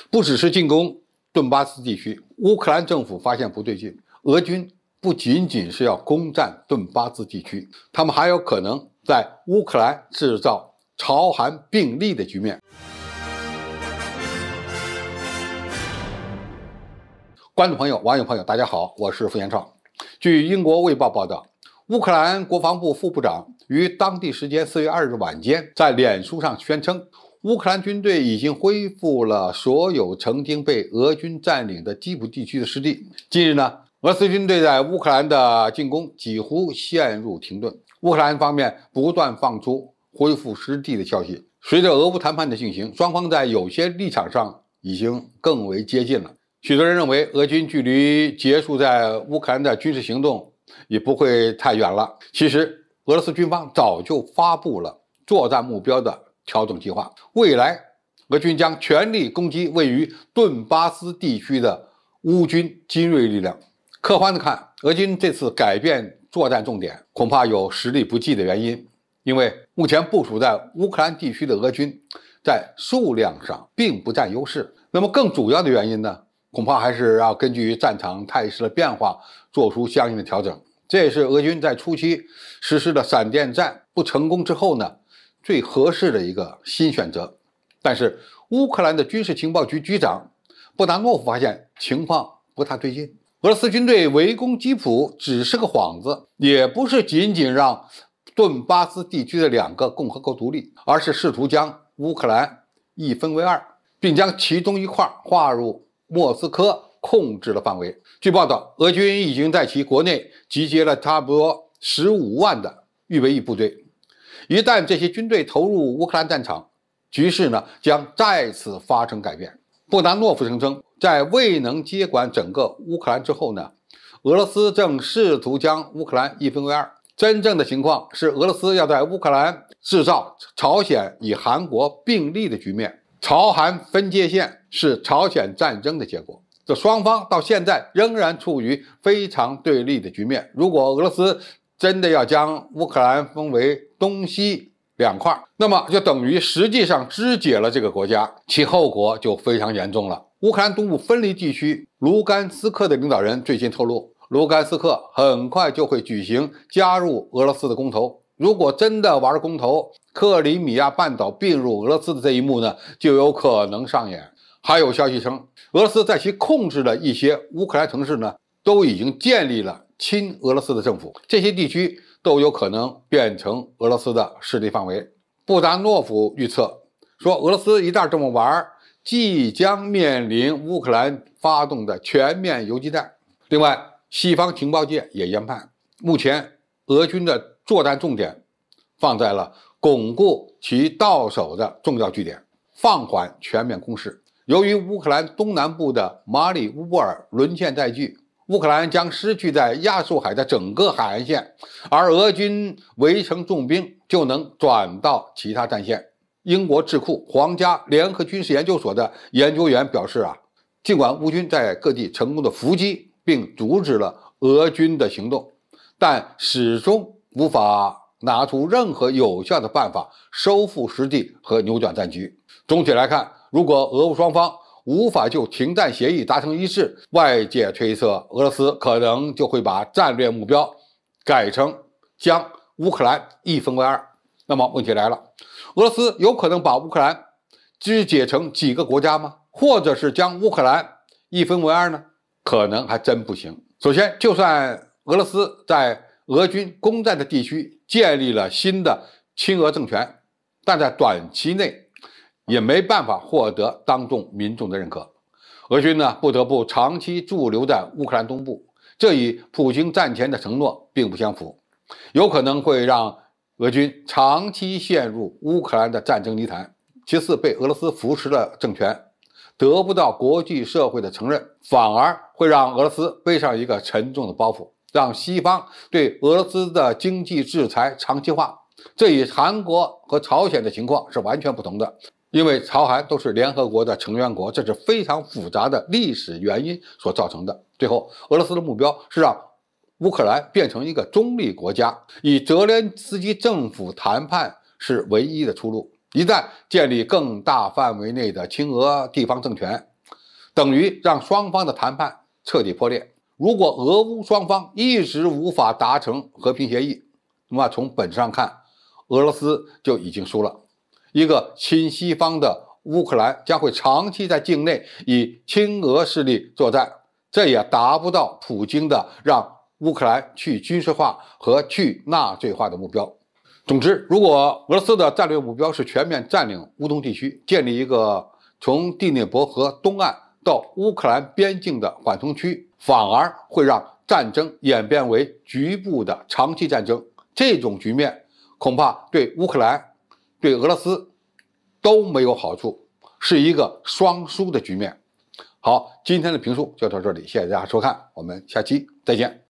不只是进攻顿巴斯地区，乌克兰政府发现不对劲，俄军不仅仅是要攻占顿巴斯地区，他们还有可能在乌克兰制造朝韩并立的局面。观众朋友、网友朋友，大家好，我是付延创。据英国《卫报》报道，乌克兰国防部副部长于当地时间4月2日晚间在脸书上宣称，乌克兰军队已经恢复了所有曾经被俄军占领的基辅地区的失地。近日呢，俄罗斯军队在乌克兰的进攻几乎陷入停顿，乌克兰方面不断放出恢复失地的消息。随着俄乌谈判的进行，双方在有些立场上已经更为接近了。许多人认为，俄军距离结束在乌克兰的军事行动也不会太远了。其实，俄罗斯军方早就发布了作战目标的调整计划，未来俄军将全力攻击位于顿巴斯地区的乌军精锐力量。客观的看，俄军这次改变作战重点，恐怕有实力不济的原因，因为目前部署在乌克兰地区的俄军在数量上并不占优势。那么更主要的原因呢，恐怕还是要根据战场态势的变化做出相应的调整。这也是俄军在初期实施的闪电战不成功之后呢，最合适的一个新选择。但是乌克兰的军事情报局局长布达诺夫发现情况不太对劲，俄罗斯军队围攻基辅只是个幌子，也不是仅仅让顿巴斯地区的2个共和国独立，而是试图将乌克兰一分为2，并将其中一块划入莫斯科控制的范围。据报道，俄军已经在其国内集结了差不多15万的预备役部队。一旦这些军队投入乌克兰战场，局势呢将再次发生改变。布达诺夫声称，在未能接管整个乌克兰之后呢，俄罗斯正试图将乌克兰一分为2。真正的情况是，俄罗斯要在乌克兰制造朝鲜与韩国并立的局面。朝韩分界线是朝鲜战争的结果，这双方到现在仍然处于非常对立的局面。如果俄罗斯真的要将乌克兰分为东西2块，那么就等于实际上肢解了这个国家，其后果就非常严重了。乌克兰东部分离地区卢甘斯克的领导人最近透露，卢甘斯克很快就会举行加入俄罗斯的公投。如果真的玩公投，克里米亚半岛并入俄罗斯的这一幕呢，就有可能上演。还有消息称，俄罗斯在其控制的一些乌克兰城市呢，都已经建立了亲俄罗斯的政府，这些地区都有可能变成俄罗斯的势力范围。布达诺夫预测说，俄罗斯一旦这么玩，即将面临乌克兰发动的全面游击战。另外，西方情报界也研判，目前俄军的作战重点放在了巩固其到手的重要据点，放缓全面攻势。由于乌克兰东南部的马里乌波尔沦陷在即，乌克兰将失去在亚速海的整个海岸线，而俄军围城重兵就能转到其他战线。英国智库皇家联合军事研究所的研究员表示尽管乌军在各地成功的伏击并阻止了俄军的行动，但始终无法拿出任何有效的办法收复失地和扭转战局。总体来看，如果俄乌双方无法就停战协议达成一致，外界推测俄罗斯可能就会把战略目标改成将乌克兰一分为2。那么问题来了，俄罗斯有可能把乌克兰肢解成几个国家吗？或者是将乌克兰一分为2呢？可能还真不行。首先，就算俄罗斯在俄军攻占的地区建立了新的亲俄政权，但在短期内也没办法获得当众民众的认可。俄军呢，不得不长期驻留在乌克兰东部，这与普京战前的承诺并不相符，有可能会让俄军长期陷入乌克兰的战争泥潭。其次，被俄罗斯扶持的政权得不到国际社会的承认，反而会让俄罗斯背上一个沉重的包袱，让西方对俄罗斯的经济制裁长期化。这与韩国和朝鲜的情况是完全不同的，因为朝韩都是联合国的成员国，这是非常复杂的历史原因所造成的。最后，俄罗斯的目标是让乌克兰变成一个中立国家，与泽连斯基政府谈判是唯一的出路。一旦建立更大范围内的亲俄地方政权，等于让双方的谈判彻底破裂。如果俄乌双方一直无法达成和平协议，那么从本质上看，俄罗斯就已经输了。一个亲西方的乌克兰将会长期在境内以亲俄势力作战，这也达不到普京的让乌克兰去军事化和去纳粹化的目标。总之，如果俄罗斯的战略目标是全面占领乌东地区，建立一个从第聂伯河东岸到乌克兰边境的缓冲区，反而会让战争演变为局部的长期战争。这种局面恐怕对乌克兰、对俄罗斯都没有好处，是一个双输的局面。好，今天的评述就到这里，谢谢大家收看，我们下期再见。